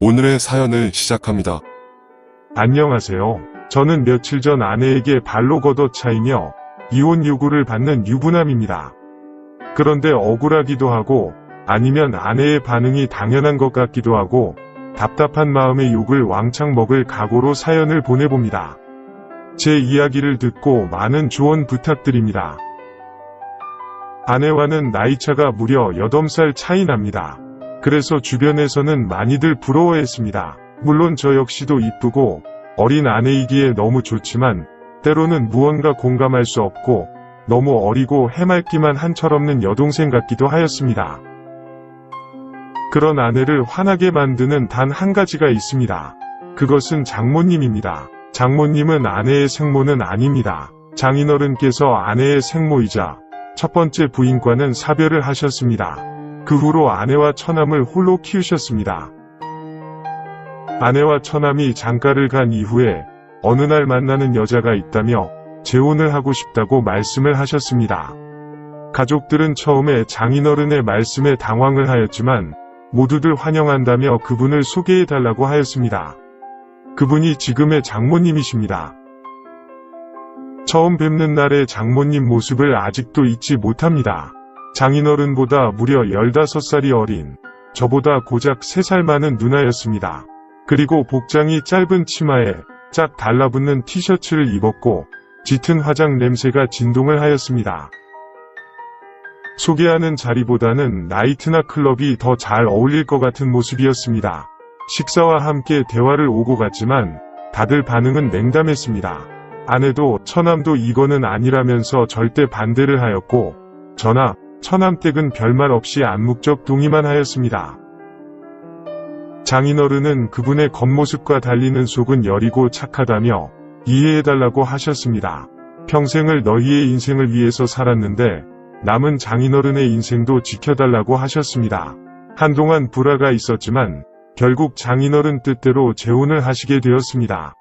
오늘의 사연을 시작합니다. 안녕하세요. 저는 며칠 전 아내에게 발로 걷어차이며 이혼 요구를 받는 유부남입니다. 그런데 억울하기도 하고 아니면 아내의 반응이 당연한 것 같기도 하고 답답한 마음에 욕을 왕창 먹을 각오로 사연을 보내봅니다. 제 이야기를 듣고 많은 조언 부탁드립니다. 아내와는 나이차가 무려 8살 차이 납니다. 그래서 주변에서는 많이들 부러워했습니다. 물론 저 역시도 이쁘고 어린 아내이기에 너무 좋지만 때로는 무언가 공감할 수 없고 너무 어리고 해맑기만 한 철없는 여동생 같기도 하였습니다. 그런 아내를 화나게 만드는 단 한 가지가 있습니다. 그것은 장모님입니다. 장모님은 아내의 생모는 아닙니다. 장인어른께서 아내의 생모이자 첫 번째 부인과는 사별을 하셨습니다. 그 후로 아내와 처남을 홀로 키우셨습니다. 아내와 처남이 장가를 간 이후에 어느 날 만나는 여자가 있다며 재혼을 하고 싶다고 말씀을 하셨습니다. 가족들은 처음에 장인어른의 말씀에 당황을 하였지만 모두들 환영한다며 그분을 소개해달라고 하였습니다. 그분이 지금의 장모님이십니다. 처음 뵙는 날의 장모님 모습을 아직도 잊지 못합니다. 장인어른보다 무려 15살이 어린 저보다 고작 3살 많은 누나였습니다. 그리고 복장이 짧은 치마에 짝 달라붙는 티셔츠를 입었고 짙은 화장 냄새가 진동을 하였습니다. 소개하는 자리보다는 나이트나 클럽이 더 잘 어울릴 것 같은 모습이었습니다. 식사와 함께 대화를 오고 갔지만 다들 반응은 냉담했습니다. 아내도 처남도 이거는 아니라면서 절대 반대를 하였고 저나 처남 댁은 별말 없이 암묵적 동의만 하였습니다. 장인어른은 그분의 겉모습과 달리는 속은 여리고 착하다며 이해해달라고 하셨습니다. 평생을 너희의 인생을 위해서 살았는데 남은 장인어른의 인생도 지켜달라고 하셨습니다. 한동안 불화가 있었지만 결국 장인어른 뜻대로 재혼을 하시게 되었습니다.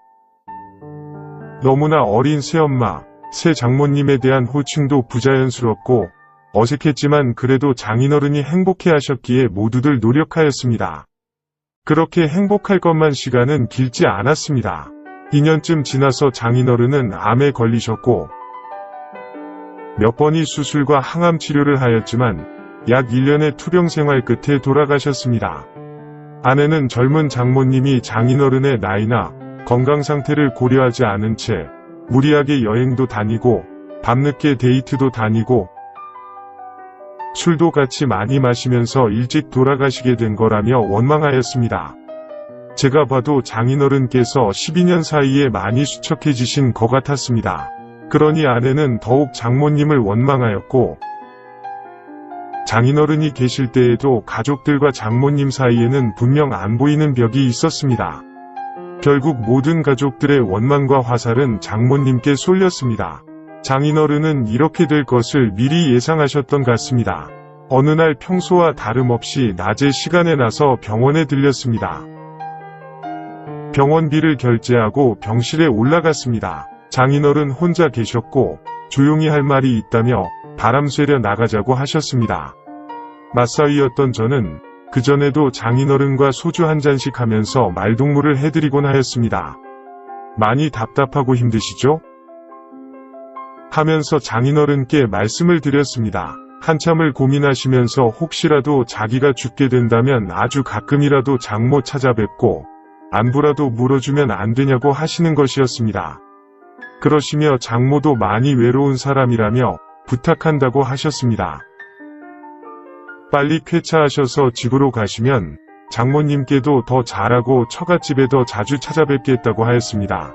너무나 어린 새엄마, 새 장모님에 대한 호칭도 부자연스럽고 어색했지만 그래도 장인어른이 행복해하셨기에 모두들 노력하였습니다. 그렇게 행복할 것만 시간은 길지 않았습니다. 2년쯤 지나서 장인어른은 암에 걸리셨고 몇 번의 수술과 항암 치료를 하였지만 약 1년의 투병 생활 끝에 돌아가셨습니다. 아내는 젊은 장모님이 장인어른의 나이나 건강 상태를 고려하지 않은 채 무리하게 여행도 다니고 밤늦게 데이트도 다니고 술도 같이 많이 마시면서 일찍 돌아가시게 된 거라며 원망하였습니다. 제가 봐도 장인어른께서 12년 사이에 많이 수척해지신 것 같았습니다. 그러니 아내는 더욱 장모님을 원망하였고 장인어른이 계실 때에도 가족들과 장모님 사이에는 분명 안 보이는 벽이 있었습니다. 결국 모든 가족들의 원망과 화살은 장모님께 쏠렸습니다. 장인어른은 이렇게 될 것을 미리 예상하셨던 것 같습니다. 어느 날 평소와 다름없이 낮에 시간에 나서 병원에 들렸습니다. 병원비를 결제하고 병실에 올라갔습니다. 장인어른 혼자 계셨고 조용히 할 말이 있다며 바람 쐬려 나가자고 하셨습니다. 맞사위였던 저는 그전에도 장인어른과 소주 한 잔씩 하면서 말동무를 해드리곤 하였습니다. 많이 답답하고 힘드시죠? 하면서 장인어른께 말씀을 드렸습니다. 한참을 고민하시면서 혹시라도 자기가 죽게 된다면 아주 가끔이라도 장모 찾아뵙고 안부라도 물어주면 안 되냐고 하시는 것이었습니다. 그러시며 장모도 많이 외로운 사람이라며 부탁한다고 하셨습니다. 빨리 쾌차하셔서 집으로 가시면 장모님께도 더 잘하고 처갓집에 더 자주 찾아뵙겠다고 하였습니다.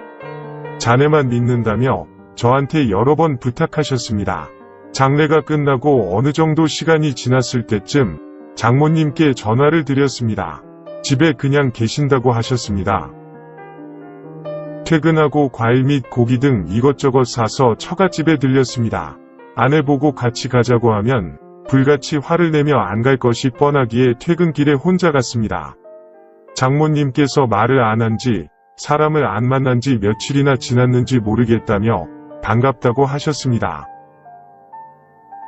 자네만 믿는다며 저한테 여러 번 부탁하셨습니다. 장례가 끝나고 어느 정도 시간이 지났을 때쯤 장모님께 전화를 드렸습니다. 집에 그냥 계신다고 하셨습니다. 퇴근하고 과일 및 고기 등 이것저것 사서 처갓집에 들렸습니다. 아내 보고 같이 가자고 하면 불같이 화를 내며 안 갈 것이 뻔하기에 퇴근길에 혼자 갔습니다. 장모님께서 말을 안 한지 사람을 안 만난 지 며칠이나 지났는지 모르겠다며 반갑다고 하셨습니다.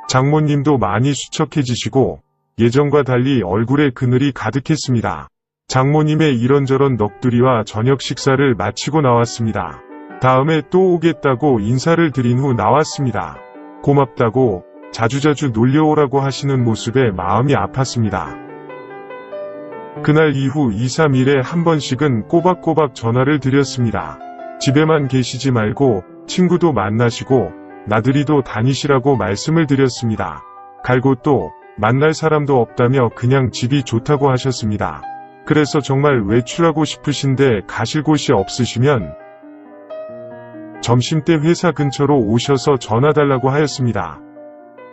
장모님도 많이 수척해지시고 예전과 달리 얼굴에 그늘이 가득했습니다. 장모님의 이런저런 넋두리와 저녁 식사를 마치고 나왔습니다. 다음에 또 오겠다고 인사를 드린 후 나왔습니다. 고맙다고 자주자주 놀려오라고 하시는 모습에 마음이 아팠습니다. 그날 이후 2, 3일에 한 번씩은 꼬박꼬박 전화를 드렸습니다. 집에만 계시지 말고 친구도 만나시고 나들이도 다니시라고 말씀을 드렸습니다. 갈 곳도 만날 사람도 없다며 그냥 집이 좋다고 하셨습니다. 그래서 정말 외출하고 싶으신데 가실 곳이 없으시면 점심때 회사 근처로 오셔서 전화 달라고 하였습니다.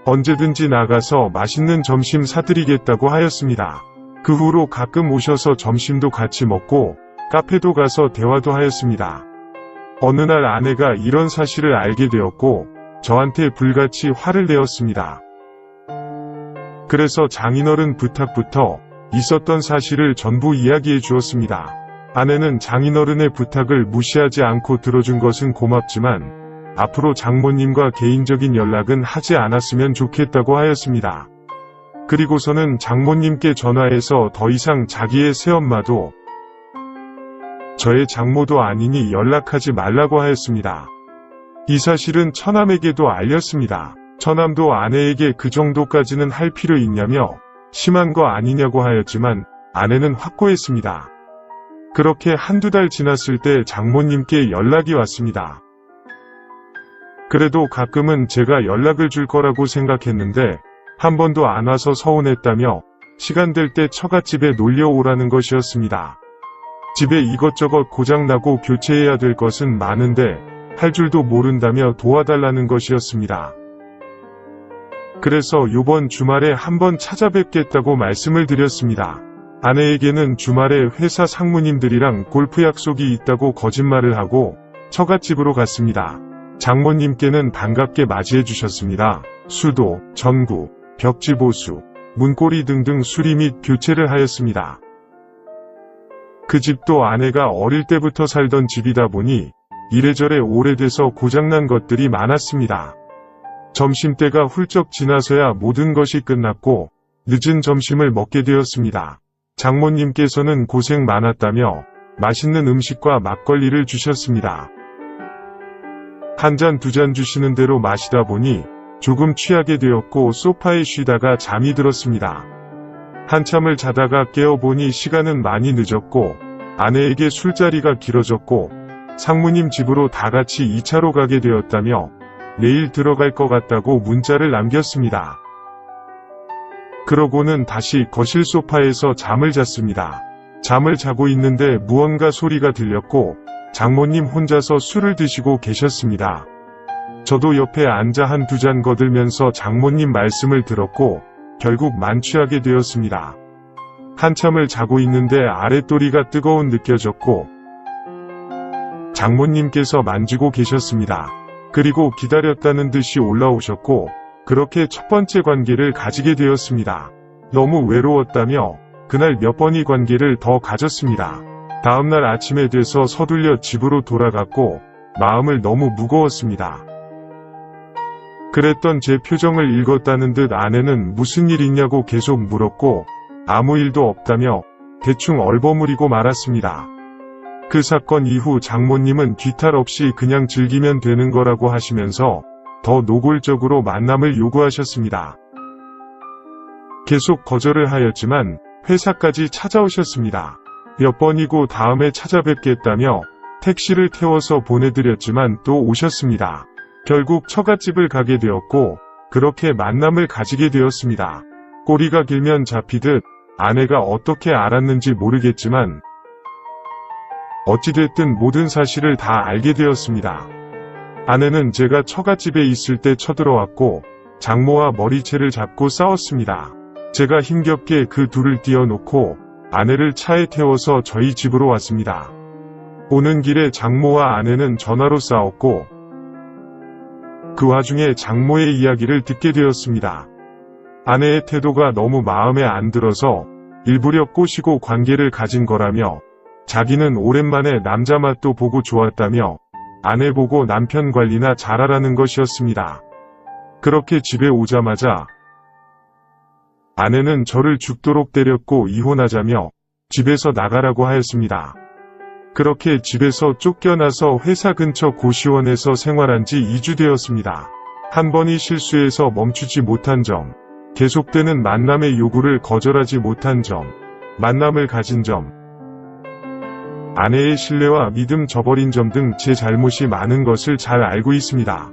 언제든지 나가서 맛있는 점심 사드리겠다고 하였습니다. 그 후로 가끔 오셔서 점심도 같이 먹고 카페도 가서 대화도 하였습니다. 어느 날 아내가 이런 사실을 알게 되었고 저한테 불같이 화를 내었습니다. 그래서 장인어른 부탁부터 있었던 사실을 전부 이야기해 주었습니다. 아내는 장인어른의 부탁을 무시하지 않고 들어준 것은 고맙지만 앞으로 장모님과 개인적인 연락은 하지 않았으면 좋겠다고 하였습니다. 그리고서는 장모님께 전화해서 더 이상 자기의 새엄마도 저의 장모도 아니니 연락하지 말라고 하였습니다. 이 사실은 처남에게도 알렸습니다. 처남도 아내에게 그 정도까지는 할 필요 있냐며 심한 거 아니냐고 하였지만 아내는 확고했습니다. 그렇게 한두 달 지났을 때 장모님께 연락이 왔습니다. 그래도 가끔은 제가 연락을 줄 거라고 생각했는데 한 번도 안 와서 서운했다며 시간 될 때 처갓집에 놀려오라는 것이었습니다. 집에 이것저것 고장나고 교체해야 될 것은 많은데 할 줄도 모른다며 도와달라는 것이었습니다. 그래서 요번 주말에 한번 찾아뵙겠다고 말씀을 드렸습니다. 아내에게는 주말에 회사 상무님들이랑 골프 약속이 있다고 거짓말을 하고 처갓집으로 갔습니다. 장모님께는 반갑게 맞이해 주셨습니다. 수도, 전구, 벽지 보수, 문고리 등등 수리 및 교체를 하였습니다. 그 집도 아내가 어릴 때부터 살던 집이다 보니 이래저래 오래돼서 고장난 것들이 많았습니다. 점심때가 훌쩍 지나서야 모든 것이 끝났고 늦은 점심을 먹게 되었습니다. 장모님께서는 고생 많았다며 맛있는 음식과 막걸리를 주셨습니다. 한 잔 두 잔 주시는 대로 마시다 보니 조금 취하게 되었고 소파에 쉬다가 잠이 들었습니다. 한참을 자다가 깨어보니 시간은 많이 늦었고 아내에게 술자리가 길어졌고 상무님 집으로 다같이 2차로 가게 되었다며 내일 들어갈 것 같다고 문자를 남겼습니다. 그러고는 다시 거실 소파에서 잠을 잤습니다. 잠을 자고 있는데 무언가 소리가 들렸고 장모님 혼자서 술을 드시고 계셨습니다. 저도 옆에 앉아 한두 잔 거들면서 장모님 말씀을 들었고 결국 만취하게 되었습니다. 한참을 자고 있는데 아랫도리가 뜨거운 느껴졌고 장모님께서 만지고 계셨습니다. 그리고 기다렸다는 듯이 올라오셨고 그렇게 첫 번째 관계를 가지게 되었습니다. 너무 외로웠다며 그날 몇 번이 관계를 더 가졌습니다. 다음날 아침에 돼서 서둘려 집으로 돌아갔고 마음을 너무 무거웠습니다. 그랬던 제 표정을 읽었다는 듯 아내는 무슨 일 있냐고 계속 물었고 아무 일도 없다며 대충 얼버무리고 말았습니다. 그 사건 이후 장모님은 뒤탈 없이 그냥 즐기면 되는 거라고 하시면서 더 노골적으로 만남을 요구하셨습니다. 계속 거절을 하였지만 회사까지 찾아오셨습니다. 몇 번이고 다음에 찾아뵙겠다며 택시를 태워서 보내드렸지만 또 오셨습니다. 결국 처갓집을 가게 되었고 그렇게 만남을 가지게 되었습니다. 꼬리가 길면 잡히듯 아내가 어떻게 알았는지 모르겠지만 어찌됐든 모든 사실을 다 알게 되었습니다. 아내는 제가 처갓집에 있을 때 쳐들어왔고 장모와 머리채를 잡고 싸웠습니다. 제가 힘겹게 그 둘을 띄워놓고 아내를 차에 태워서 저희 집으로 왔습니다. 오는 길에 장모와 아내는 전화로 싸웠고 그 와중에 장모의 이야기를 듣게 되었습니다. 아내의 태도가 너무 마음에 안 들어서 일부러 꼬시고 관계를 가진 거라며 자기는 오랜만에 남자 맛도 보고 좋았다며 아내 보고 남편 관리나 잘하라는 것이었습니다. 그렇게 집에 오자마자 아내는 저를 죽도록 때렸고 이혼하자며 집에서 나가라고 하였습니다. 그렇게 집에서 쫓겨나서 회사 근처 고시원에서 생활한 지 2주 되었습니다. 한 번이 실수해서 멈추지 못한 점, 계속되는 만남의 요구를 거절하지 못한 점, 만남을 가진 점, 아내의 신뢰와 믿음 저버린 점 등 제 잘못이 많은 것을 잘 알고 있습니다.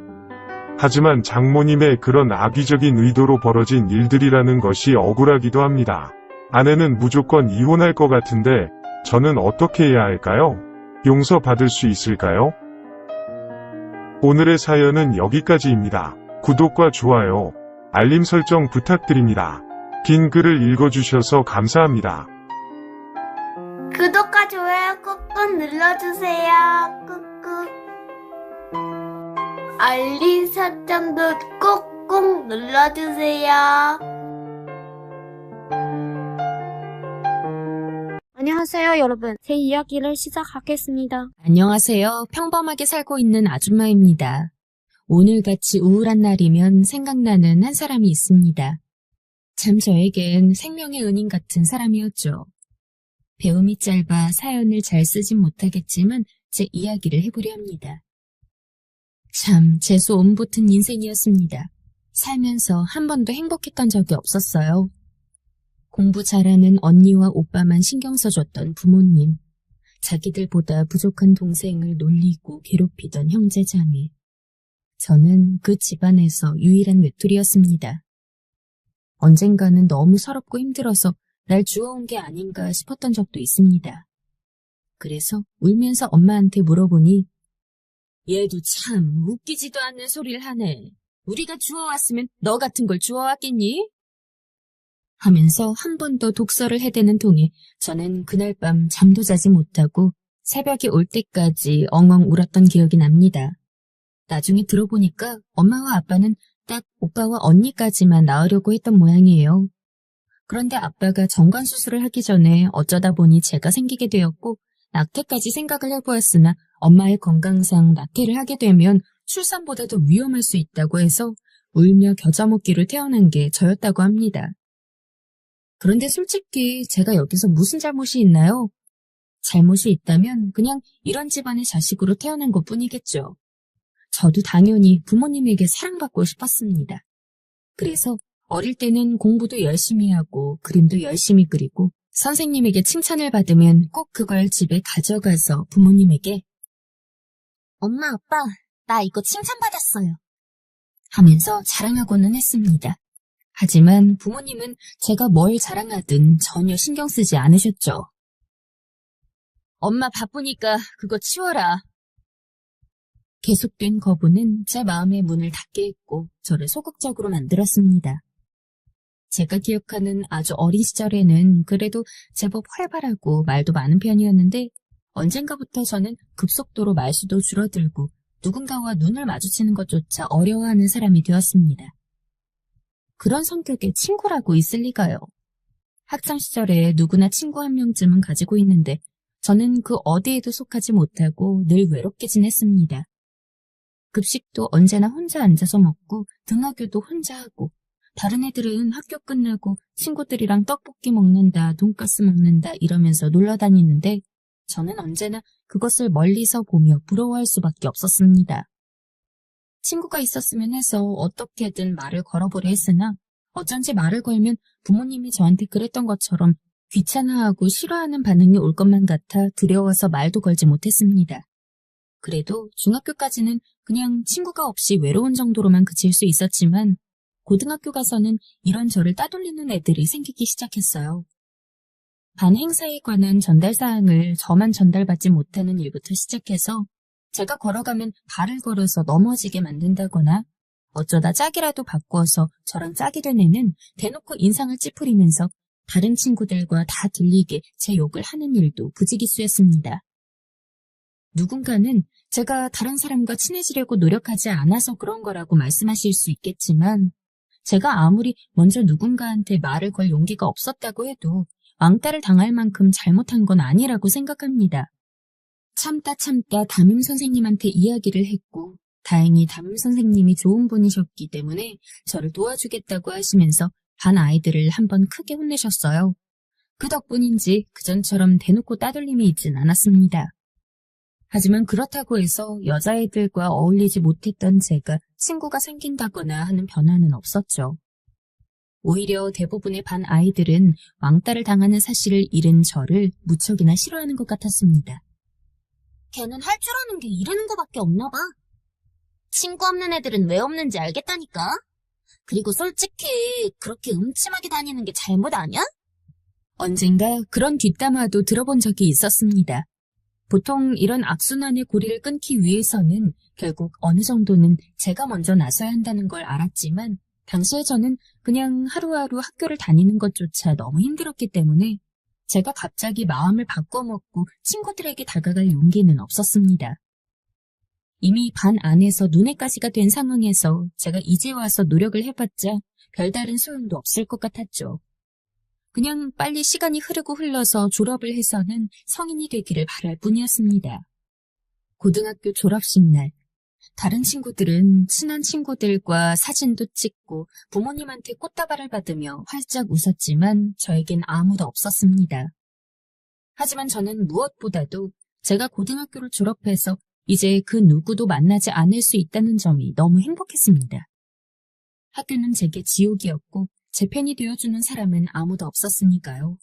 하지만 장모님의 그런 악의적인 의도로 벌어진 일들이라는 것이 억울하기도 합니다. 아내는 무조건 이혼할 것 같은데 저는 어떻게 해야 할까요? 용서받을 수 있을까요? 오늘의 사연은 여기까지입니다. 구독과 좋아요, 알림 설정 부탁드립니다. 긴 글을 읽어주셔서 감사합니다. 구독과 좋아요 꾹꾹 눌러주세요. 꾹꾹. 알림 설정도 꾹꾹 눌러주세요. 안녕하세요, 여러분. 제 이야기를 시작하겠습니다. 안녕하세요. 평범하게 살고 있는 아줌마입니다. 오늘같이 우울한 날이면 생각나는 한 사람이 있습니다. 참 저에겐 생명의 은인 같은 사람이었죠. 배움이 짧아 사연을 잘 쓰진 못하겠지만 제 이야기를 해보려 합니다. 참 재수 온 붙은 인생이었습니다. 살면서 한 번도 행복했던 적이 없었어요. 공부 잘하는 언니와 오빠만 신경 써줬던 부모님, 자기들보다 부족한 동생을 놀리고 괴롭히던 형제자매. 저는 그 집안에서 유일한 외톨이였습니다. 언젠가는 너무 서럽고 힘들어서 날 주워온 게 아닌가 싶었던 적도 있습니다. 그래서 울면서 엄마한테 물어보니 얘도 참 웃기지도 않는 소리를 하네. 우리가 주워왔으면 너 같은 걸 주워왔겠니? 하면서 한 번 더 독서를 해대는 통에 저는 그날 밤 잠도 자지 못하고 새벽이 올 때까지 엉엉 울었던 기억이 납니다. 나중에 들어보니까 엄마와 아빠는 딱 오빠와 언니까지만 낳으려고 했던 모양이에요. 그런데 아빠가 정관수술을 하기 전에 어쩌다 보니 제가 생기게 되었고 낙태까지 생각을 해보았으나 엄마의 건강상 낙태를 하게 되면 출산보다도 위험할 수 있다고 해서 울며 겨자 먹기로 태어난 게 저였다고 합니다. 그런데 솔직히 제가 여기서 무슨 잘못이 있나요? 잘못이 있다면 그냥 이런 집안의 자식으로 태어난 것뿐이겠죠. 저도 당연히 부모님에게 사랑받고 싶었습니다. 그래서 어릴 때는 공부도 열심히 하고 그림도 열심히 그리고 선생님에게 칭찬을 받으면 꼭 그걸 집에 가져가서 부모님에게 엄마, 아빠, 나 이거 칭찬받았어요 하면서 자랑하고는 했습니다. 하지만 부모님은 제가 뭘 자랑하든 전혀 신경 쓰지 않으셨죠. 엄마 바쁘니까 그거 치워라. 계속된 거부는 제 마음의 문을 닫게 했고 저를 소극적으로 만들었습니다. 제가 기억하는 아주 어린 시절에는 그래도 제법 활발하고 말도 많은 편이었는데 언젠가부터 저는 급속도로 말수도 줄어들고 누군가와 눈을 마주치는 것조차 어려워하는 사람이 되었습니다. 그런 성격의 친구라고 있을 리가요. 학창시절에 누구나 친구 한 명쯤은 가지고 있는데 저는 그 어디에도 속하지 못하고 늘 외롭게 지냈습니다. 급식도 언제나 혼자 앉아서 먹고 등하교도 혼자 하고 다른 애들은 학교 끝나고 친구들이랑 떡볶이 먹는다, 돈가스 먹는다 이러면서 놀러 다니는데 저는 언제나 그것을 멀리서 보며 부러워할 수밖에 없었습니다. 친구가 있었으면 해서 어떻게든 말을 걸어보려 했으나 어쩐지 말을 걸면 부모님이 저한테 그랬던 것처럼 귀찮아하고 싫어하는 반응이 올 것만 같아 두려워서 말도 걸지 못했습니다. 그래도 중학교까지는 그냥 친구가 없이 외로운 정도로만 그칠 수 있었지만 고등학교 가서는 이런 저를 따돌리는 애들이 생기기 시작했어요. 반 행사에 관한 전달 사항을 저만 전달받지 못하는 일부터 시작해서 제가 걸어가면 발을 걸어서 넘어지게 만든다거나 어쩌다 짝이라도 바꾸어서 저랑 짝이 된 애는 대놓고 인상을 찌푸리면서 다른 친구들과 다 들리게 제 욕을 하는 일도 부지기수였습니다. 누군가는 제가 다른 사람과 친해지려고 노력하지 않아서 그런 거라고 말씀하실 수 있겠지만 제가 아무리 먼저 누군가한테 말을 걸 용기가 없었다고 해도 왕따를 당할 만큼 잘못한 건 아니라고 생각합니다. 참다 담임 선생님한테 이야기를 했고 다행히 담임 선생님이 좋은 분이셨기 때문에 저를 도와주겠다고 하시면서 반 아이들을 한번 크게 혼내셨어요. 그 덕분인지 그전처럼 대놓고 따돌림이 있진 않았습니다. 하지만 그렇다고 해서 여자애들과 어울리지 못했던 제가 친구가 생긴다거나 하는 변화는 없었죠. 오히려 대부분의 반 아이들은 왕따를 당하는 사실을 잃은 저를 무척이나 싫어하는 것 같았습니다. 걔는 할 줄 아는 게 이러는 거밖에 없나 봐. 친구 없는 애들은 왜 없는지 알겠다니까? 그리고 솔직히 그렇게 음침하게 다니는 게 잘못 아니야? 언젠가 그런 뒷담화도 들어본 적이 있었습니다. 보통 이런 악순환의 고리를 끊기 위해서는 결국 어느 정도는 제가 먼저 나서야 한다는 걸 알았지만 당시에 저는 그냥 하루하루 학교를 다니는 것조차 너무 힘들었기 때문에 제가 갑자기 마음을 바꿔먹고 친구들에게 다가갈 용기는 없었습니다. 이미 반 안에서 눈엣가시가 된 상황에서 제가 이제 와서 노력을 해봤자 별다른 소용도 없을 것 같았죠. 그냥 빨리 시간이 흐르고 흘러서 졸업을 해서는 성인이 되기를 바랄 뿐이었습니다. 고등학교 졸업식 날, 다른 친구들은 친한 친구들과 사진도 찍고 부모님한테 꽃다발을 받으며 활짝 웃었지만 저에겐 아무도 없었습니다. 하지만 저는 무엇보다도 제가 고등학교를 졸업해서 이제 그 누구도 만나지 않을 수 있다는 점이 너무 행복했습니다. 학교는 제게 지옥이었고 제 편이 되어주는 사람은 아무도 없었으니까요.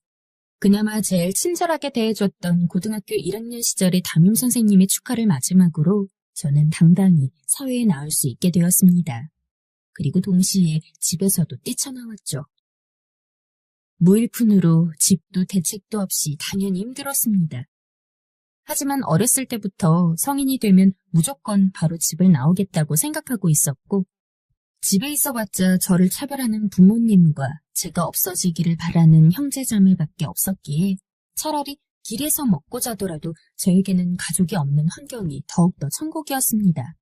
그나마 제일 친절하게 대해줬던 고등학교 1학년 시절의 담임선생님의 축하를 마지막으로 저는 당당히 사회에 나올 수 있게 되었습니다. 그리고 동시에 집에서도 뛰쳐나왔죠. 무일푼으로 집도 대책도 없이 당연히 힘들었습니다. 하지만 어렸을 때부터 성인이 되면 무조건 바로 집을 나오겠다고 생각하고 있었고 집에 있어봤자 저를 차별하는 부모님과 제가 없어지기를 바라는 형제자매밖에 없었기에 차라리 길에서 먹고 자더라도 저에게는 가족이 없는 환경이 더욱더 천국이었습니다.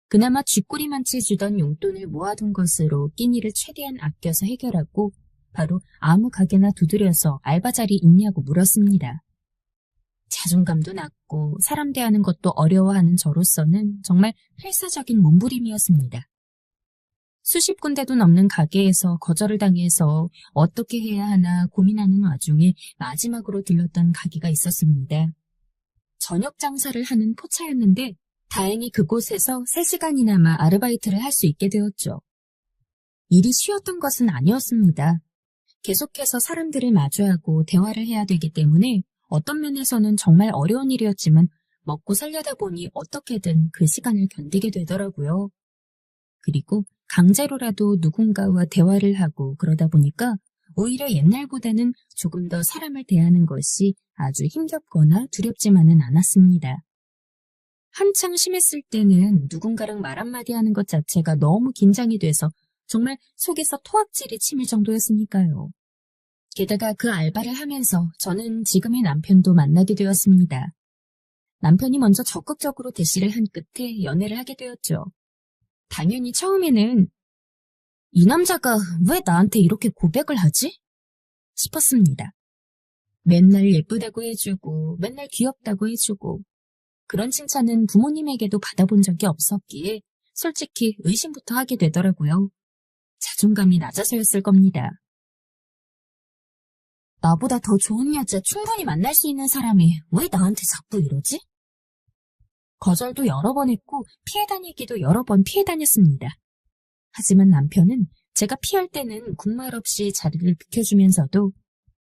그나마 쥐꼬리만치 주던 용돈을 모아둔 것으로 끼니를 최대한 아껴서 해결하고 바로 아무 가게나 두드려서 알바 자리 있냐고 물었습니다. 자존감도 낮고 사람 대하는 것도 어려워하는 저로서는 정말 필사적인 몸부림이었습니다. 수십 군데도 넘는 가게에서 거절을 당해서 어떻게 해야 하나 고민하는 와중에 마지막으로 들렀던 가게가 있었습니다. 저녁 장사를 하는 포차였는데 다행히 그곳에서 3시간이나마 아르바이트를 할 수 있게 되었죠. 일이 쉬웠던 것은 아니었습니다. 계속해서 사람들을 마주하고 대화를 해야 되기 때문에 어떤 면에서는 정말 어려운 일이었지만 먹고 살려다 보니 어떻게든 그 시간을 견디게 되더라고요. 그리고 강제로라도 누군가와 대화를 하고 그러다 보니까 오히려 옛날보다는 조금 더 사람을 대하는 것이 아주 힘겹거나 두렵지만은 않았습니다. 한창 심했을 때는 누군가랑 말 한마디 하는 것 자체가 너무 긴장이 돼서 정말 속에서 토악질이 치밀 정도였으니까요. 게다가 그 알바를 하면서 저는 지금의 남편도 만나게 되었습니다. 남편이 먼저 적극적으로 대시를 한 끝에 연애를 하게 되었죠. 당연히 처음에는 이 남자가 왜 나한테 이렇게 고백을 하지? 싶었습니다. 맨날 예쁘다고 해주고 맨날 귀엽다고 해주고 그런 칭찬은 부모님에게도 받아본 적이 없었기에 솔직히 의심부터 하게 되더라고요. 자존감이 낮아서였을 겁니다. 나보다 더 좋은 여자 충분히 만날 수 있는 사람이 왜 나한테 자꾸 이러지? 거절도 여러 번 했고 피해 다니기도 여러 번 피해 다녔습니다. 하지만 남편은 제가 피할 때는 군말 없이 자리를 비켜주면서도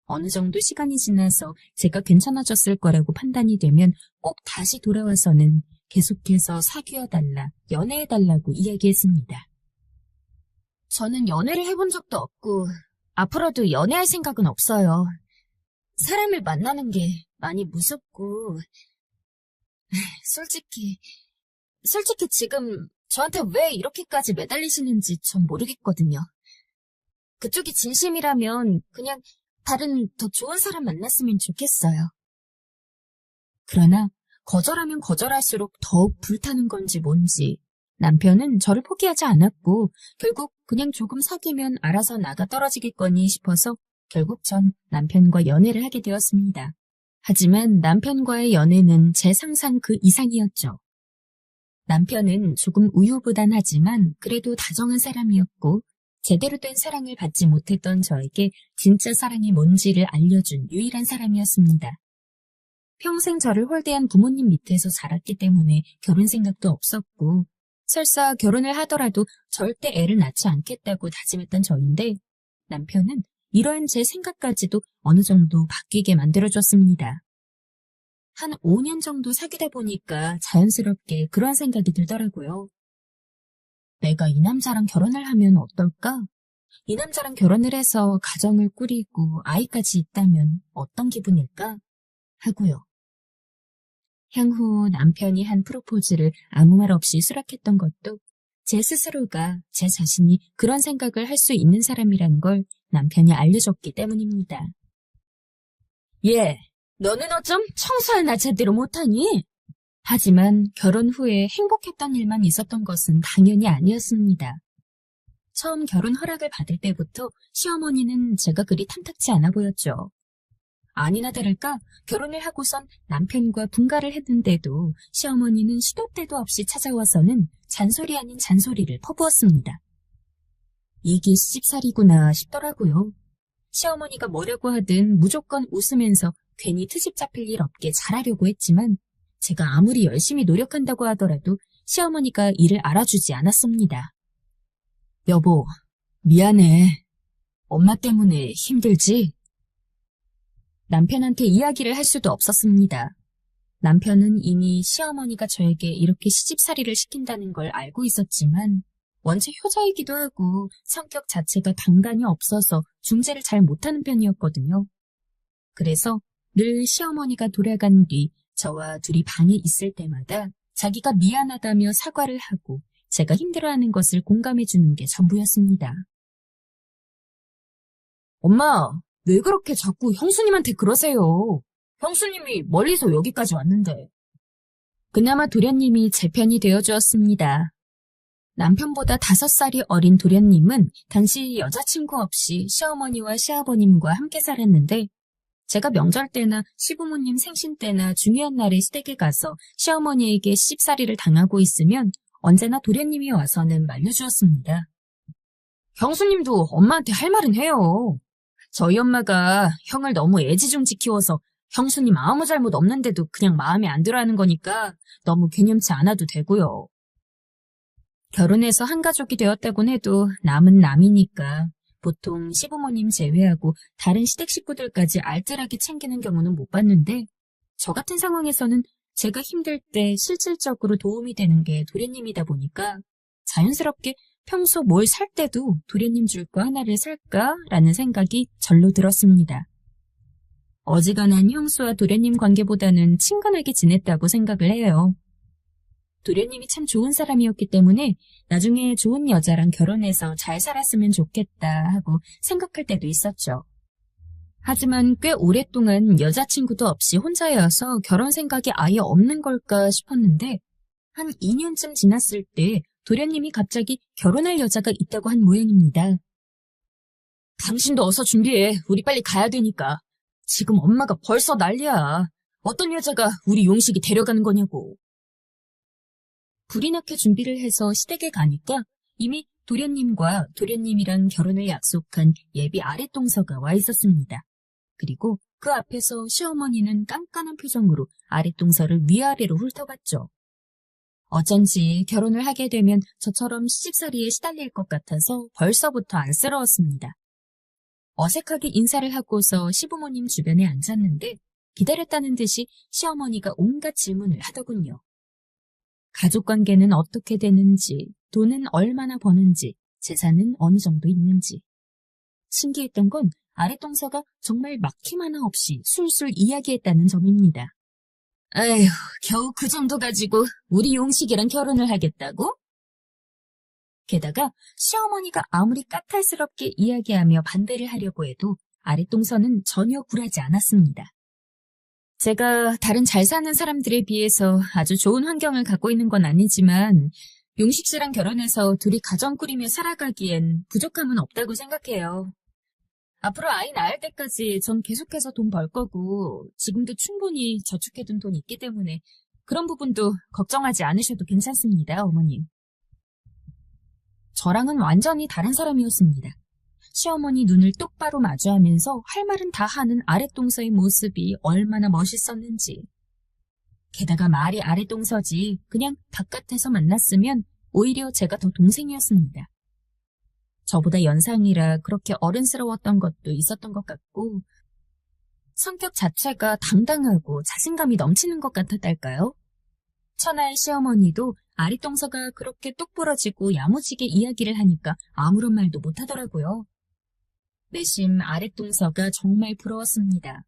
어느 정도 시간이 지나서 제가 괜찮아졌을 거라고 판단이 되면 꼭 다시 돌아와서는 계속해서 사귀어달라, 연애해달라고 이야기했습니다. 저는 연애를 해본 적도 없고 앞으로도 연애할 생각은 없어요. 사람을 만나는 게 많이 무섭고 솔직히 지금 저한테 왜 이렇게까지 매달리시는지 전 모르겠거든요. 그쪽이 진심이라면 그냥 다른 더 좋은 사람 만났으면 좋겠어요. 그러나 거절하면 거절할수록 더욱 불타는 건지 뭔지 남편은 저를 포기하지 않았고 결국 그냥 조금 사귀면 알아서 나가 떨어지겠거니 싶어서 결국 전 남편과 연애를 하게 되었습니다. 하지만 남편과의 연애는 제 상상 그 이상이었죠. 남편은 조금 우유부단하지만 그래도 다정한 사람이었고 제대로 된 사랑을 받지 못했던 저에게 진짜 사랑이 뭔지를 알려준 유일한 사람이었습니다. 평생 저를 홀대한 부모님 밑에서 자랐기 때문에 결혼 생각도 없었고, 설사 결혼을 하더라도 절대 애를 낳지 않겠다고 다짐했던 저인데, 남편은 이러한 제 생각까지도 어느 정도 바뀌게 만들어줬습니다. 한 5년 정도 사귀다 보니까 자연스럽게 그런 생각이 들더라고요. 내가 이 남자랑 결혼을 하면 어떨까? 이 남자랑 결혼을 해서 가정을 꾸리고 아이까지 있다면 어떤 기분일까? 하고요. 향후 남편이 한 프로포즈를 아무 말 없이 수락했던 것도 제 스스로가 제 자신이 그런 생각을 할 수 있는 사람이란 걸 남편이 알려줬기 때문입니다. 예, 너는 어쩜 청소하나 제대로 못하니? 하지만 결혼 후에 행복했던 일만 있었던 것은 당연히 아니었습니다. 처음 결혼 허락을 받을 때부터 시어머니는 제가 그리 탐탁치 않아 보였죠. 아니나 다를까 결혼을 하고선 남편과 분가를 했는데도 시어머니는 시도 때도 없이 찾아와서는 잔소리 아닌 잔소리를 퍼부었습니다. 이게 시집살이구나 싶더라고요. 시어머니가 뭐라고 하든 무조건 웃으면서 괜히 트집 잡힐 일 없게 잘하려고 했지만 제가 아무리 열심히 노력한다고 하더라도 시어머니가 이를 알아주지 않았습니다. 여보, 미안해. 엄마 때문에 힘들지? 남편한테 이야기를 할 수도 없었습니다. 남편은 이미 시어머니가 저에게 이렇게 시집살이를 시킨다는 걸 알고 있었지만 원체 효자이기도 하고 성격 자체가 단간이 없어서 중재를 잘 못하는 편이었거든요. 그래서 늘 시어머니가 돌아간 뒤 저와 둘이 방에 있을 때마다 자기가 미안하다며 사과를 하고 제가 힘들어하는 것을 공감해주는 게 전부였습니다. 엄마, 왜 그렇게 자꾸 형수님한테 그러세요? 형수님이 멀리서 여기까지 왔는데. 그나마 도련님이 제 편이 되어주었습니다. 남편보다 5살이 어린 도련님은 당시 여자친구 없이 시어머니와 시아버님과 함께 살았는데 제가 명절 때나 시부모님 생신 때나 중요한 날에 시댁에 가서 시어머니에게 시집살이를 당하고 있으면 언제나 도련님이 와서는 말려주었습니다. 형수님도 엄마한테 할 말은 해요. 저희 엄마가 형을 너무 애지중지 키워서 형수님 아무 잘못 없는데도 그냥 마음에 안 들어하는 거니까 너무 개념치 않아도 되고요. 결혼해서 한 가족이 되었다곤 해도 남은 남이니까 보통 시부모님 제외하고 다른 시댁 식구들까지 알뜰하게 챙기는 경우는 못 봤는데 저 같은 상황에서는 제가 힘들 때 실질적으로 도움이 되는 게 도련님이다 보니까 자연스럽게 평소 뭘 살 때도 도련님 줄 거 하나를 살까라는 생각이 절로 들었습니다. 어지간한 형수와 도련님 관계보다는 친근하게 지냈다고 생각을 해요. 도련님이 참 좋은 사람이었기 때문에 나중에 좋은 여자랑 결혼해서 잘 살았으면 좋겠다 하고 생각할 때도 있었죠. 하지만 꽤 오랫동안 여자친구도 없이 혼자여서 결혼 생각이 아예 없는 걸까 싶었는데 한 2년쯤 지났을 때 도련님이 갑자기 결혼할 여자가 있다고 한 모양입니다. 당신도 어서 준비해. 우리 빨리 가야 되니까. 지금 엄마가 벌써 난리야. 어떤 여자가 우리 용식이 데려가는 거냐고. 불이 나게 준비를 해서 시댁에 가니까 이미 도련님과 도련님이랑 결혼을 약속한 예비 아랫동서가 와 있었습니다. 그리고 그 앞에서 시어머니는 깐깐한 표정으로 아랫동서를 위아래로 훑어봤죠. 어쩐지 결혼을 하게 되면 저처럼 시집살이에 시달릴 것 같아서 벌써부터 안쓰러웠습니다. 어색하게 인사를 하고서 시부모님 주변에 앉았는데 기다렸다는 듯이 시어머니가 온갖 질문을 하더군요. 가족관계는 어떻게 되는지, 돈은 얼마나 버는지, 재산은 어느 정도 있는지. 신기했던 건 아랫동서가 정말 막힘 하나 없이 술술 이야기했다는 점입니다. 에휴, 겨우 그 정도 가지고 우리 용식이랑 결혼을 하겠다고? 게다가 시어머니가 아무리 까탈스럽게 이야기하며 반대를 하려고 해도 아랫동서는 전혀 굴하지 않았습니다. 제가 다른 잘 사는 사람들에 비해서 아주 좋은 환경을 갖고 있는 건 아니지만 용식 씨랑 결혼해서 둘이 가정 꾸리며 살아가기엔 부족함은 없다고 생각해요. 앞으로 아이 낳을 때까지 전 계속해서 돈 벌 거고 지금도 충분히 저축해둔 돈이 있기 때문에 그런 부분도 걱정하지 않으셔도 괜찮습니다, 어머님. 저랑은 완전히 다른 사람이었습니다. 시어머니 눈을 똑바로 마주하면서 할 말은 다 하는 아랫동서의 모습이 얼마나 멋있었는지. 게다가 말이 아랫동서지 그냥 바깥에서 만났으면 오히려 제가 더 동생이었습니다. 저보다 연상이라 그렇게 어른스러웠던 것도 있었던 것 같고 성격 자체가 당당하고 자신감이 넘치는 것 같았달까요? 천하의 시어머니도 아랫동서가 그렇게 똑부러지고 야무지게 이야기를 하니까 아무런 말도 못하더라고요. 내심 아랫동서가 정말 부러웠습니다.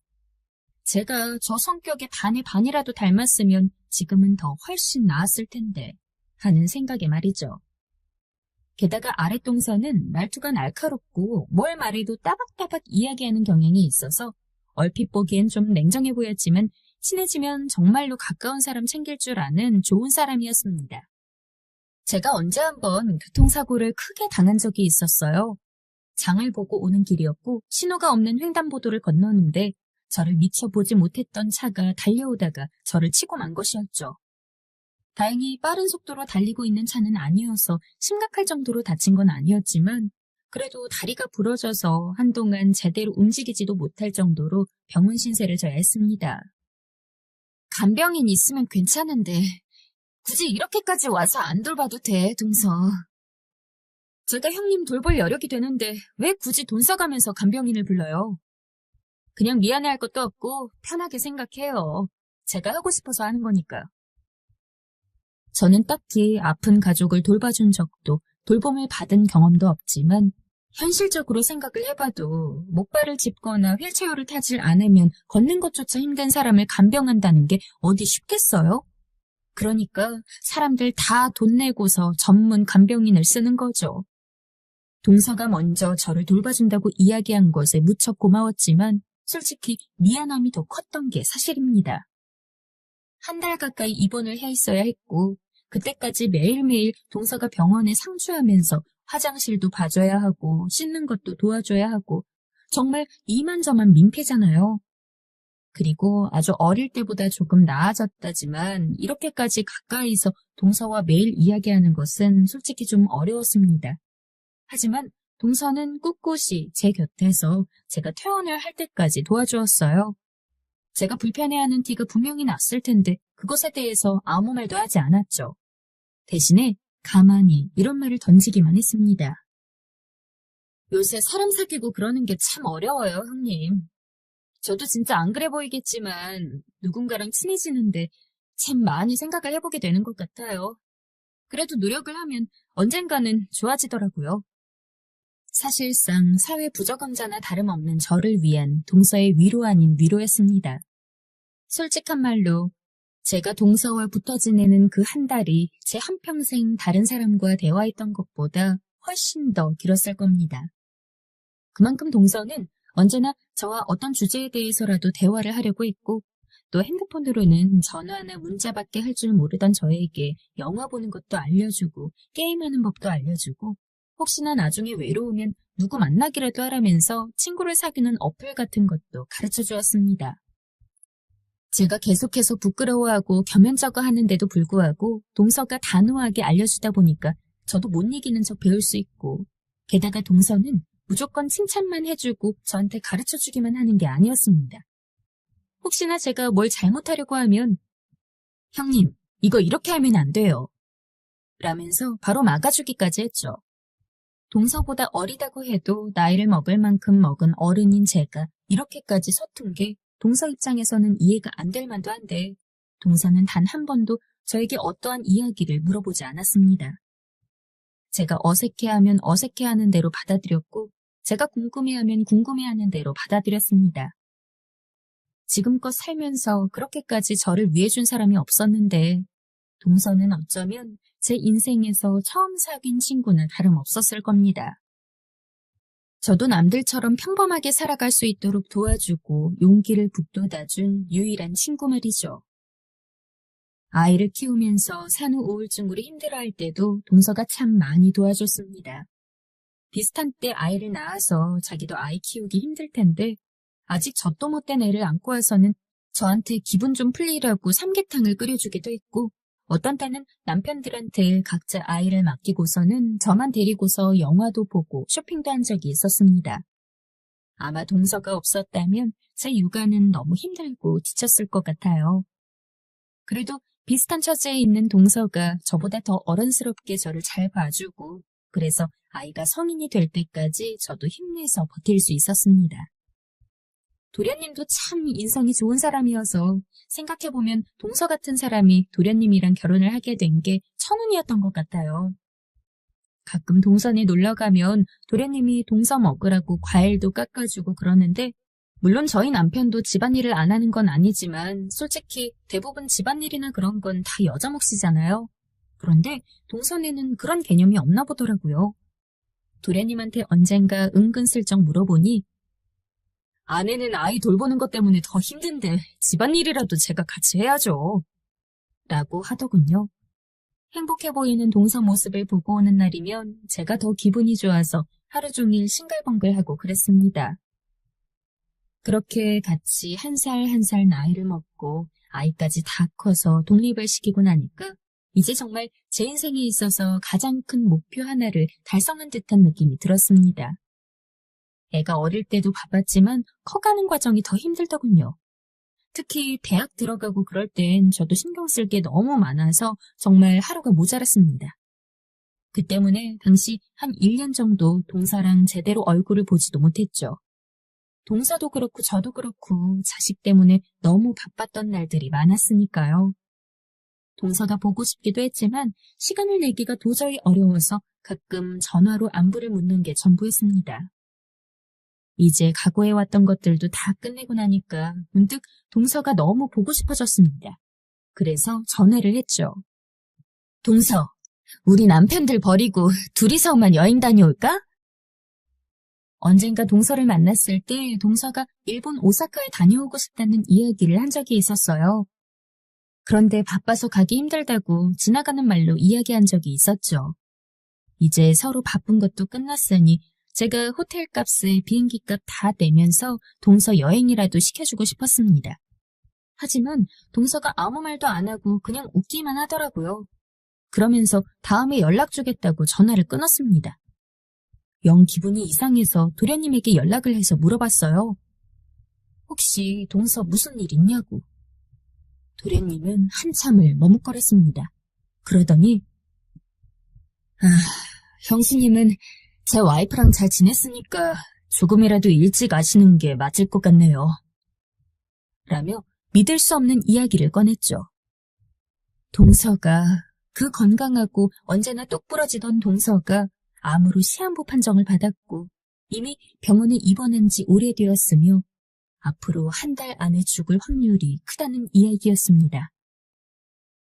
제가 저 성격의 반의 반이라도 닮았으면 지금은 더 훨씬 나았을 텐데 하는 생각에 말이죠. 게다가 아랫동서는 말투가 날카롭고 뭘 말해도 따박따박 이야기하는 경향이 있어서 얼핏 보기엔 좀 냉정해 보였지만 친해지면 정말로 가까운 사람 챙길 줄 아는 좋은 사람이었습니다. 제가 언제 한번 교통사고를 크게 당한 적이 있었어요. 장을 보고 오는 길이었고 신호가 없는 횡단보도를 건너는데 저를 미처 보지 못했던 차가 달려오다가 저를 치고 만 것이었죠. 다행히 빠른 속도로 달리고 있는 차는 아니어서 심각할 정도로 다친 건 아니었지만 그래도 다리가 부러져서 한동안 제대로 움직이지도 못할 정도로 병원 신세를 져야 했습니다. 간병인 있으면 괜찮은데 굳이 이렇게까지 와서 안 돌봐도 돼, 동서. 제가 형님 돌볼 여력이 되는데 왜 굳이 돈 써가면서 간병인을 불러요? 그냥 미안해할 것도 없고 편하게 생각해요. 제가 하고 싶어서 하는 거니까요. 저는 딱히 아픈 가족을 돌봐준 적도 돌봄을 받은 경험도 없지만 현실적으로 생각을 해봐도 목발을 짚거나 휠체어를 타질 않으면 걷는 것조차 힘든 사람을 간병한다는 게 어디 쉽겠어요? 그러니까 사람들 다 돈 내고서 전문 간병인을 쓰는 거죠. 동서가 먼저 저를 돌봐준다고 이야기한 것에 무척 고마웠지만 솔직히 미안함이 더 컸던 게 사실입니다. 한 달 가까이 입원을 해 있어야 했고 그때까지 매일매일 동서가 병원에 상주하면서 화장실도 봐줘야 하고 씻는 것도 도와줘야 하고 정말 이만저만 민폐잖아요. 그리고 아주 어릴 때보다 조금 나아졌다지만 이렇게까지 가까이서 동서와 매일 이야기하는 것은 솔직히 좀 어려웠습니다. 하지만 동서는 꿋꿋이 제 곁에서 제가 퇴원을 할 때까지 도와주었어요. 제가 불편해하는 티가 분명히 났을 텐데 그것에 대해서 아무 말도 하지 않았죠. 대신에 가만히 이런 말을 던지기만 했습니다. 요새 사람 사귀고 그러는 게 참 어려워요, 형님. 저도 진짜 안 그래 보이겠지만 누군가랑 친해지는데 참 많이 생각을 해보게 되는 것 같아요. 그래도 노력을 하면 언젠가는 좋아지더라고요. 사실상 사회 부적응자나 다름없는 저를 위한 동서의 위로 아닌 위로였습니다. 솔직한 말로 제가 동서와 붙어 지내는 그 한 달이 제 한평생 다른 사람과 대화했던 것보다 훨씬 더 길었을 겁니다. 그만큼 동서는 언제나 저와 어떤 주제에 대해서라도 대화를 하려고 했고 또 핸드폰으로는 전화나 문자밖에 할 줄 모르던 저에게 영화 보는 것도 알려주고 게임하는 법도 알려주고 혹시나 나중에 외로우면 누구 만나기라도 하라면서 친구를 사귀는 어플 같은 것도 가르쳐 주었습니다. 제가 계속해서 부끄러워하고 겸연쩍어 하는데도 불구하고 동서가 단호하게 알려주다 보니까 저도 못 이기는 척 배울 수 있고 게다가 동서는 무조건 칭찬만 해주고 저한테 가르쳐주기만 하는 게 아니었습니다. 혹시나 제가 뭘 잘못하려고 하면 형님, 이거 이렇게 하면 안 돼요. 라면서 바로 막아주기까지 했죠. 동서보다 어리다고 해도 나이를 먹을 만큼 먹은 어른인 제가 이렇게까지 서툰 게 동서 입장에서는 이해가 안 될 만도 한데 동서는 단 한 번도 저에게 어떠한 이야기를 물어보지 않았습니다. 제가 어색해하면 어색해하는 대로 받아들였고 제가 궁금해하면 궁금해하는 대로 받아들였습니다. 지금껏 살면서 그렇게까지 저를 위해준 사람이 없었는데 동서는 어쩌면 제 인생에서 처음 사귄 친구나 다름없었을 겁니다. 저도 남들처럼 평범하게 살아갈 수 있도록 도와주고 용기를 북돋아준 유일한 친구 말이죠. 아이를 키우면서 산후 우울증으로 힘들어할 때도 동서가 참 많이 도와줬습니다. 비슷한 때 아이를 낳아서 자기도 아이 키우기 힘들 텐데 아직 젖도 못된 애를 안고 와서는 저한테 기분 좀 풀리라고 삼계탕을 끓여주기도 했고 어떤 때는 남편들한테 각자 아이를 맡기고서는 저만 데리고서 영화도 보고 쇼핑도 한 적이 있었습니다. 아마 동서가 없었다면 제 육아는 너무 힘들고 지쳤을 것 같아요. 그래도 비슷한 처지에 있는 동서가 저보다 더 어른스럽게 저를 잘 봐주고 그래서 아이가 성인이 될 때까지 저도 힘내서 버틸 수 있었습니다. 도련님도 참 인성이 좋은 사람이어서 생각해보면 동서 같은 사람이 도련님이랑 결혼을 하게 된 게 천운이었던 것 같아요. 가끔 동선에 놀러가면 도련님이 동서 먹으라고 과일도 깎아주고 그러는데 물론 저희 남편도 집안일을 안 하는 건 아니지만 솔직히 대부분 집안일이나 그런 건 다 여자 몫이잖아요. 그런데 동선에는 그런 개념이 없나 보더라고요. 도련님한테 언젠가 은근슬쩍 물어보니 아내는 아이 돌보는 것 때문에 더 힘든데 집안일이라도 제가 같이 해야죠. 라고 하더군요. 행복해 보이는 동서 모습을 보고 오는 날이면 제가 더 기분이 좋아서 하루 종일 싱글벙글하고 그랬습니다. 그렇게 같이 한 살 한 살 나이를 먹고 아이까지 다 커서 독립을 시키고 나니까 이제 정말 제 인생에 있어서 가장 큰 목표 하나를 달성한 듯한 느낌이 들었습니다. 애가 어릴 때도 바빴지만 커가는 과정이 더 힘들더군요. 특히 대학 들어가고 그럴 땐 저도 신경 쓸 게 너무 많아서 정말 하루가 모자랐습니다. 그 때문에 당시 한 1년 정도 동서랑 제대로 얼굴을 보지도 못했죠. 동서도 그렇고 저도 그렇고 자식 때문에 너무 바빴던 날들이 많았으니까요. 동서가 보고 싶기도 했지만 시간을 내기가 도저히 어려워서 가끔 전화로 안부를 묻는 게 전부였습니다. 이제 각오해왔던 것들도 다 끝내고 나니까 문득 동서가 너무 보고 싶어졌습니다. 그래서 전화를 했죠. 동서, 우리 남편들 버리고 둘이서만 여행 다녀올까? 언젠가 동서를 만났을 때 동서가 일본 오사카에 다녀오고 싶다는 이야기를 한 적이 있었어요. 그런데 바빠서 가기 힘들다고 지나가는 말로 이야기한 적이 있었죠. 이제 서로 바쁜 것도 끝났으니 제가 호텔 값에 비행기 값 다 내면서 동서 여행이라도 시켜주고 싶었습니다. 하지만 동서가 아무 말도 안 하고 그냥 웃기만 하더라고요. 그러면서 다음에 연락 주겠다고 전화를 끊었습니다. 영 기분이 이상해서 도련님에게 연락을 해서 물어봤어요. 혹시 동서 무슨 일 있냐고. 도련님은 한참을 머뭇거렸습니다. 그러더니 형수님은 제 와이프랑 잘 지냈으니까 조금이라도 일찍 아시는 게 맞을 것 같네요. 라며 믿을 수 없는 이야기를 꺼냈죠. 동서가, 그 건강하고 언제나 똑부러지던 동서가 암으로 시한부 판정을 받았고 이미 병원에 입원한 지 오래되었으며 앞으로 한 달 안에 죽을 확률이 크다는 이야기였습니다.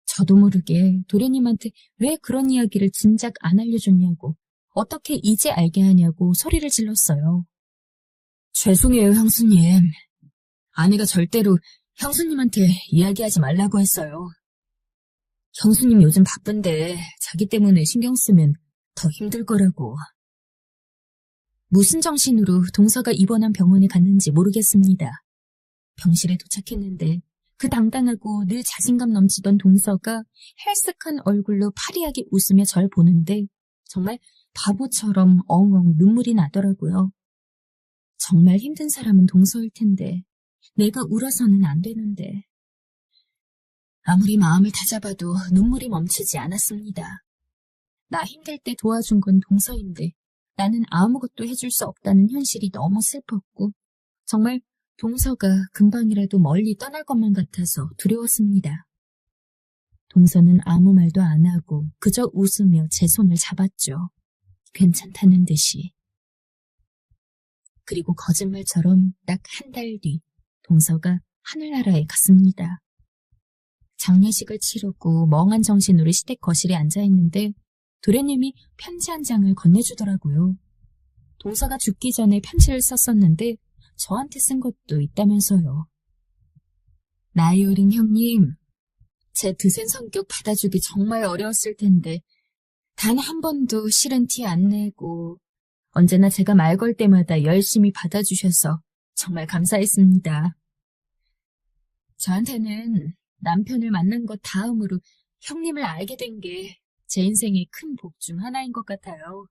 저도 모르게 도련님한테 왜 그런 이야기를 진작 안 알려줬냐고 어떻게 이제 알게 하냐고 소리를 질렀어요. 죄송해요, 형수님. 아내가 절대로 형수님한테 이야기하지 말라고 했어요. 형수님 요즘 바쁜데 자기 때문에 신경 쓰면 더 힘들 거라고. 무슨 정신으로 동서가 입원한 병원에 갔는지 모르겠습니다. 병실에 도착했는데 그 당당하고 늘 자신감 넘치던 동서가 헬쓱한 얼굴로 파리하게 웃으며 절 보는데 정말 바보처럼 엉엉 눈물이 나더라고요. 정말 힘든 사람은 동서일 텐데 내가 울어서는 안 되는데. 아무리 마음을 다잡아도 눈물이 멈추지 않았습니다. 나 힘들 때 도와준 건 동서인데 나는 아무것도 해줄 수 없다는 현실이 너무 슬펐고 정말 동서가 금방이라도 멀리 떠날 것만 같아서 두려웠습니다. 동서는 아무 말도 안 하고 그저 웃으며 제 손을 잡았죠. 괜찮다는 듯이. 그리고 거짓말처럼 딱 한 달 뒤 동서가 하늘나라에 갔습니다. 장례식을 치르고 멍한 정신으로 시댁 거실에 앉아있는데 도련님이 편지 한 장을 건네주더라고요. 동서가 죽기 전에 편지를 썼었는데 저한테 쓴 것도 있다면서요. 나이 어린 형님, 제 드센 성격 받아주기 정말 어려웠을 텐데 단 한 번도 싫은 티 안 내고 언제나 제가 말 걸 때마다 열심히 받아주셔서 정말 감사했습니다. 저한테는 남편을 만난 것 다음으로 형님을 알게 된 게 제 인생의 큰 복 중 하나인 것 같아요.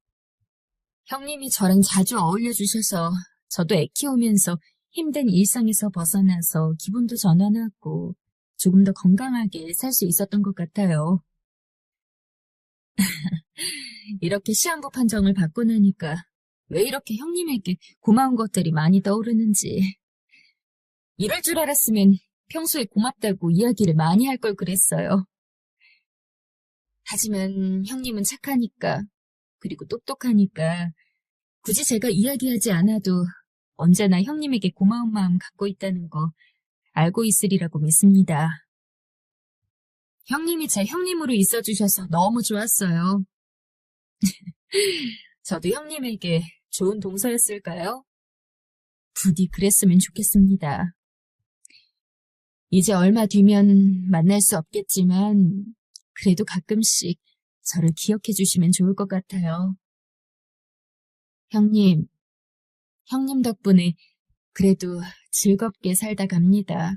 형님이 저랑 자주 어울려 주셔서 저도 애 키우면서 힘든 일상에서 벗어나서 기분도 전환하고 조금 더 건강하게 살 수 있었던 것 같아요. 이렇게 시한부 판정을 받고 나니까 왜 이렇게 형님에게 고마운 것들이 많이 떠오르는지. 이럴 줄 알았으면 평소에 고맙다고 이야기를 많이 할 걸 그랬어요. 하지만 형님은 착하니까, 그리고 똑똑하니까 굳이 제가 이야기하지 않아도 언제나 형님에게 고마운 마음 갖고 있다는 거 알고 있으리라고 믿습니다. 형님이 제 형님으로 있어주셔서 너무 좋았어요. 저도 형님에게 좋은 동서였을까요? 부디 그랬으면 좋겠습니다. 이제 얼마 뒤면 만날 수 없겠지만 그래도 가끔씩 저를 기억해 주시면 좋을 것 같아요. 형님 덕분에 그래도 즐겁게 살다 갑니다.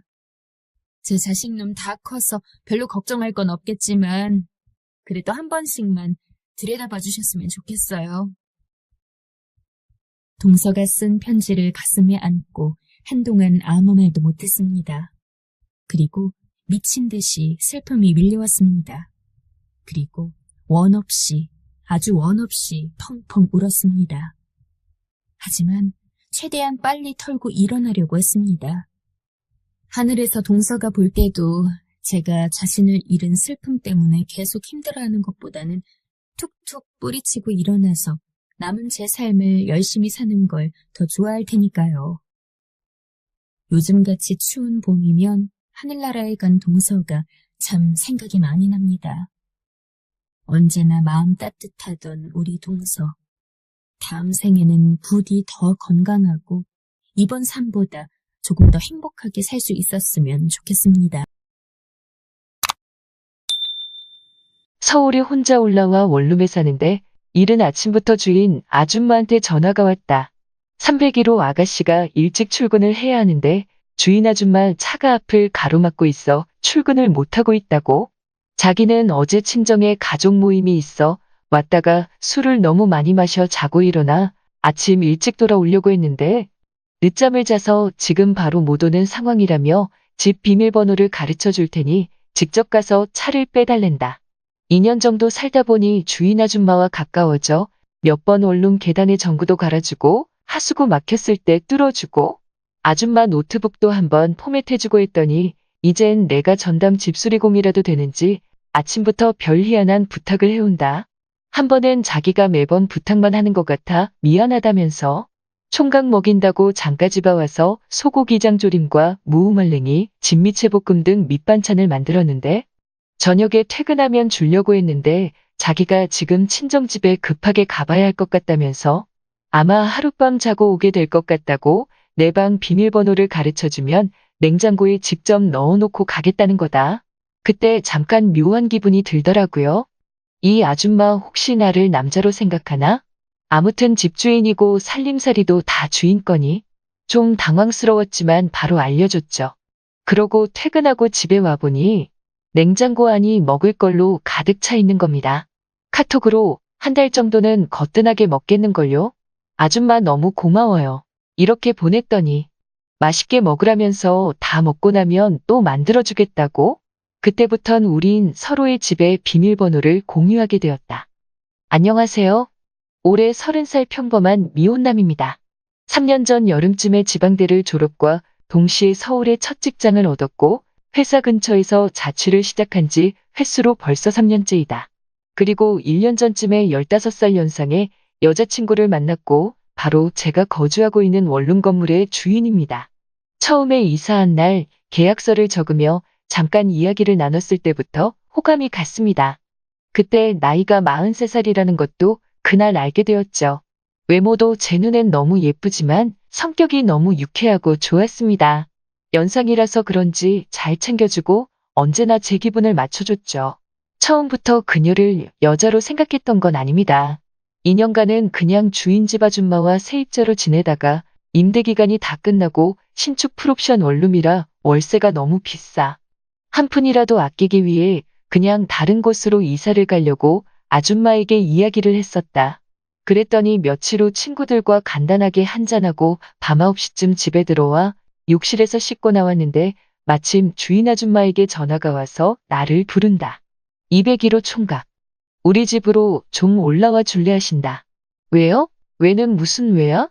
제 자식놈 다 커서 별로 걱정할 건 없겠지만 그래도 한 번씩만 들여다봐 주셨으면 좋겠어요. 동서가 쓴 편지를 가슴에 안고 한동안 아무 말도 못했습니다. 그리고 미친 듯이 슬픔이 밀려왔습니다. 그리고 아주 원 없이 펑펑 울었습니다. 하지만 최대한 빨리 털고 일어나려고 했습니다. 하늘에서 동서가 볼 때도 제가 자신을 잃은 슬픔 때문에 계속 힘들어하는 것보다는 툭툭 뿌리치고 일어나서 남은 제 삶을 열심히 사는 걸 더 좋아할 테니까요. 요즘같이 추운 봄이면 하늘나라에 간 동서가 참 생각이 많이 납니다. 언제나 마음 따뜻하던 우리 동서. 다음 생에는 부디 더 건강하고 이번 삶보다 조금 더 행복하게 살 수 있었으면 좋겠습니다. 서울에 혼자 올라와 원룸에 사는데 이른 아침부터 주인 아줌마한테 전화가 왔다. 301호 아가씨가 일찍 출근을 해야 하는데 주인 아줌마 차가 앞을 가로막고 있어 출근을 못하고 있다고. 자기는 어제 친정에 가족 모임이 있어 왔다가 술을 너무 많이 마셔 자고 일어나 아침 일찍 돌아오려고 했는데 늦잠을 자서 지금 바로 못 오는 상황이라며 집 비밀번호를 가르쳐 줄 테니 직접 가서 차를 빼달랜다. 2년 정도 살다 보니 주인 아줌마와 가까워져 몇 번 원룸 계단에 전구도 갈아주고 하수구 막혔을 때 뚫어주고 아줌마 노트북도 한번 포맷해주고 했더니 이젠 내가 전담 집수리공이라도 되는지 아침부터 별 희한한 부탁을 해온다. 한 번은 자기가 매번 부탁만 하는 것 같아 미안하다면서 총각 먹인다고 장가지바 와서 소고기장 조림과 무우말랭이, 진미채볶음 등 밑반찬을 만들었는데 저녁에 퇴근하면 주려고 했는데 자기가 지금 친정집에 급하게 가봐야 할 것 같다면서 아마 하룻밤 자고 오게 될 것 같다고 내 방 비밀번호를 가르쳐주면 냉장고에 직접 넣어놓고 가겠다는 거다. 그때 잠깐 묘한 기분이 들더라고요. 이 아줌마 혹시 나를 남자로 생각하나? 아무튼 집주인이고 살림살이도 다 주인 거니? 좀 당황스러웠지만 바로 알려줬죠. 그러고 퇴근하고 집에 와보니 냉장고 안이 먹을 걸로 가득 차 있는 겁니다. 카톡으로 한 달 정도는 거뜬하게 먹겠는걸요? 아줌마 너무 고마워요. 이렇게 보냈더니 맛있게 먹으라면서 다 먹고 나면 또 만들어주겠다고? 그때부턴 우린 서로의 집의 비밀번호를 공유하게 되었다. 안녕하세요. 올해 30살 평범한 미혼남입니다. 3년 전 여름쯤에 지방대를 졸업과 동시에 서울의 첫 직장을 얻었고 회사 근처에서 자취를 시작한 지 횟수로 벌써 3년째이다. 그리고 1년 전쯤에 15살 연상의 여자친구를 만났고 바로 제가 거주하고 있는 원룸 건물의 주인입니다. 처음에 이사한 날 계약서를 적으며 잠깐 이야기를 나눴을 때부터 호감이 갔습니다. 그때 나이가 43살이라는 것도 그날 알게 되었죠. 외모도 제 눈엔 너무 예쁘지만 성격이 너무 유쾌하고 좋았습니다. 연상이라서 그런지 잘 챙겨주고 언제나 제 기분을 맞춰줬죠. 처음부터 그녀를 여자로 생각했던 건 아닙니다. 2년간은 그냥 주인 집 아줌마와 세입자로 지내다가 임대기간이 다 끝나고 신축 풀옵션 원룸이라 월세가 너무 비싸. 한 푼이라도 아끼기 위해 그냥 다른 곳으로 이사를 가려고 아줌마에게 이야기를 했었다. 그랬더니 며칠 후 친구들과 간단하게 한잔하고 밤 9시쯤 집에 들어와 욕실에서 씻고 나왔는데 마침 주인 아줌마에게 전화가 와서 나를 부른다. 201호 총각. 우리 집으로 좀 올라와 줄래 하신다. 왜요? 왜는 무슨 왜야?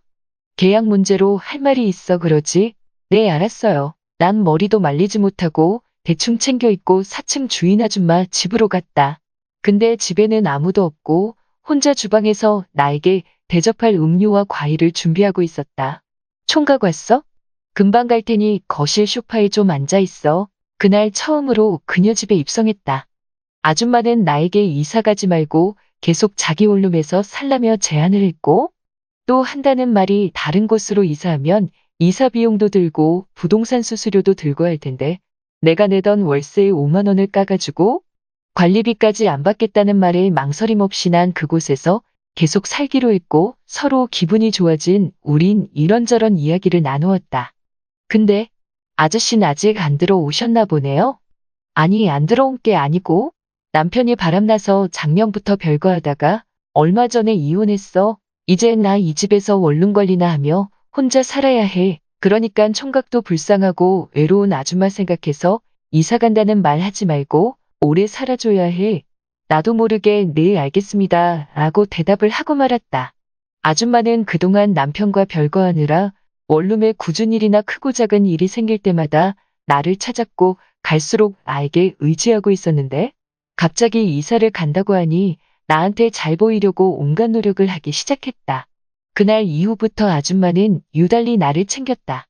계약 문제로 할 말이 있어 그러지. 네, 알았어요. 난 머리도 말리지 못하고 대충 챙겨 입고 4층 주인 아줌마 집으로 갔다. 근데 집에는 아무도 없고 혼자 주방에서 나에게 대접할 음료와 과일을 준비하고 있었다. 총각 왔어? 금방 갈 테니 거실 소파에 좀 앉아 있어. 그날 처음으로 그녀 집에 입성했다. 아줌마는 나에게 이사 가지 말고 계속 자기 원룸에서 살라며 제안을 했고 또 한다는 말이 다른 곳으로 이사하면 이사 비용도 들고 부동산 수수료도 들고 할 텐데 내가 내던 월세의 5만 원을 까가지고 관리비까지 안 받겠다는 말에 망설임 없이 난 그곳에서 계속 살기로 했고 서로 기분이 좋아진 우린 이런저런 이야기를 나누었다. 근데 아저씨는 아직 안 들어오셨나 보네요. 아니, 안 들어온 게 아니고 남편이 바람나서 작년부터 별거하다가 얼마 전에 이혼했어. 이제 나 이 집에서 원룸 관리나 하며 혼자 살아야 해. 그러니깐 총각도 불쌍하고 외로운 아줌마 생각해서 이사 간다는 말 하지 말고 오래 살아줘야 해. 나도 모르게 네 알겠습니다 라고 대답을 하고 말았다. 아줌마는 그동안 남편과 별거하느라 원룸에 굳은 일이나 크고 작은 일이 생길 때마다 나를 찾았고 갈수록 나에게 의지하고 있었는데 갑자기 이사를 간다고 하니 나한테 잘 보이려고 온갖 노력을 하기 시작했다. 그날 이후부터 아줌마는 유달리 나를 챙겼다.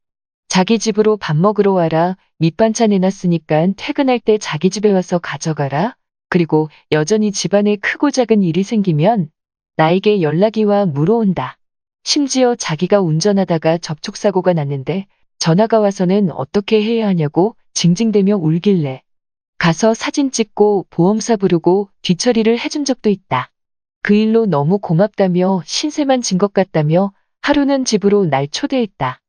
자기 집으로 밥 먹으러 와라. 밑반찬 해놨으니까 퇴근할 때 자기 집에 와서 가져가라. 그리고 여전히 집안에 크고 작은 일이 생기면 나에게 연락이 와 물어온다. 심지어 자기가 운전하다가 접촉사고가 났는데 전화가 와서는 어떻게 해야 하냐고 징징대며 울길래 가서 사진 찍고 보험사 부르고 뒤처리를 해준 적도 있다. 그 일로 너무 고맙다며 신세만 진 것 같다며 하루는 집으로 날 초대했다.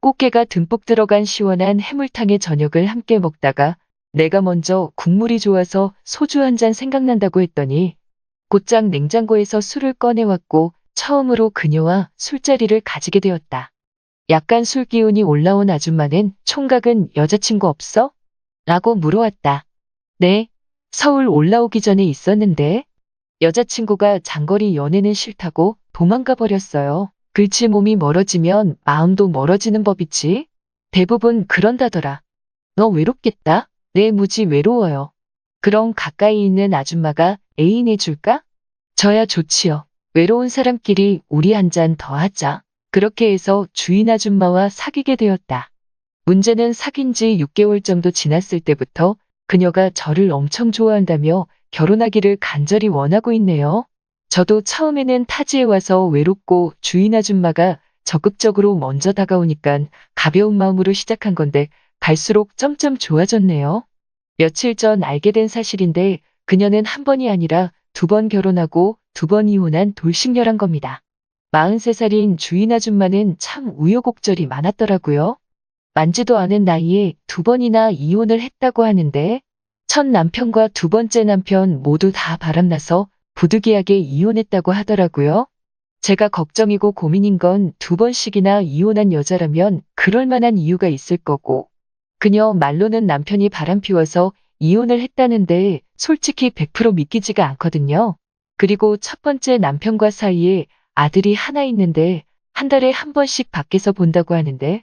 꽃게가 듬뿍 들어간 시원한 해물탕에 저녁을 함께 먹다가 내가 먼저 국물이 좋아서 소주 한 잔 생각난다고 했더니 곧장 냉장고에서 술을 꺼내왔고 처음으로 그녀와 술자리를 가지게 되었다. 약간 술 기운이 올라온 아줌마는 총각은 여자친구 없어? 라고 물어왔다. 네, 서울 올라오기 전에 있었는데 여자친구가 장거리 연애는 싫다고 도망가 버렸어요. 글치 몸이 멀어지면 마음도 멀어지는 법이지. 대부분 그런다더라. 너 외롭겠다? 네, 무지 외로워요. 그럼 가까이 있는 아줌마가 애인 해줄까? 저야 좋지요. 외로운 사람끼리 우리 한 잔 더 하자. 그렇게 해서 주인 아줌마와 사귀게 되었다. 문제는 사귄 지 6개월 정도 지났을 때부터 그녀가 저를 엄청 좋아한다며 결혼하기를 간절히 원하고 있네요. 저도 처음에는 타지에 와서 외롭고 주인 아줌마가 적극적으로 먼저 다가오니까 가벼운 마음으로 시작한 건데 갈수록 점점 좋아졌네요. 며칠 전 알게 된 사실인데 그녀는 한 번이 아니라 2번 결혼하고 2번 이혼한 돌싱녀란 겁니다. 43살인 주인 아줌마는 참 우여곡절이 많았더라고요. 만지도 않은 나이에 2번이나 이혼을 했다고 하는데 첫 남편과 2번째 남편 모두 다 바람나서 부득이하게 이혼했다고 하더라고요. 제가 걱정이고 고민인 건 2번씩이나 이혼한 여자라면 그럴 만한 이유가 있을 거고 그녀 말로는 남편이 바람피워서 이혼을 했다는데 솔직히 100% 믿기지가 않거든요. 그리고 첫 번째 남편과 사이에 아들이 하나 있는데 한 달에 한 번씩 밖에서 본다고 하는데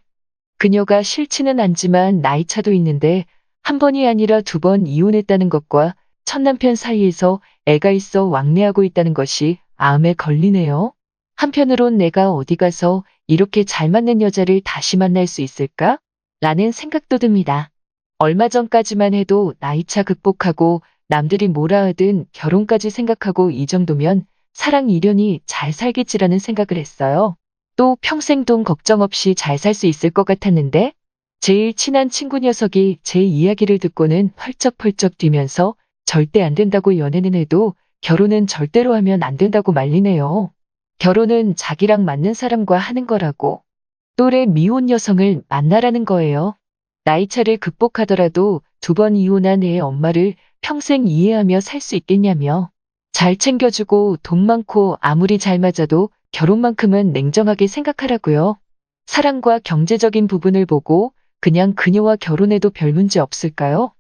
그녀가 싫지는 않지만 나이차도 있는데 한 번이 아니라 2번 이혼했다는 것과 첫 남편 사이에서 애가 있어 왕래하고 있다는 것이 마음에 걸리네요. 한편으론 내가 어디 가서 이렇게 잘 맞는 여자를 다시 만날 수 있을까? 라는 생각도 듭니다. 얼마 전까지만 해도 나이차 극복하고 남들이 뭐라 하든 결혼까지 생각하고 이 정도면 사랑 이련이 잘 살겠지라는 생각을 했어요. 또 평생 돈 걱정 없이 잘 살 수 있을 것 같았는데 제일 친한 친구 녀석이 제 이야기를 듣고는 펄쩍펄쩍 뛰면서 절대 안 된다고 연애는 해도 결혼은 절대로 하면 안 된다고 말리네요. 결혼은 자기랑 맞는 사람과 하는 거라고. 또래 미혼 여성을 만나라는 거예요. 나이차를 극복하더라도 2번 이혼한 애의 엄마를 평생 이해하며 살 수 있겠냐며. 잘 챙겨주고 돈 많고 아무리 잘 맞아도 결혼만큼은 냉정하게 생각하라고요. 사랑과 경제적인 부분을 보고 그냥 그녀와 결혼해도 별 문제 없을까요?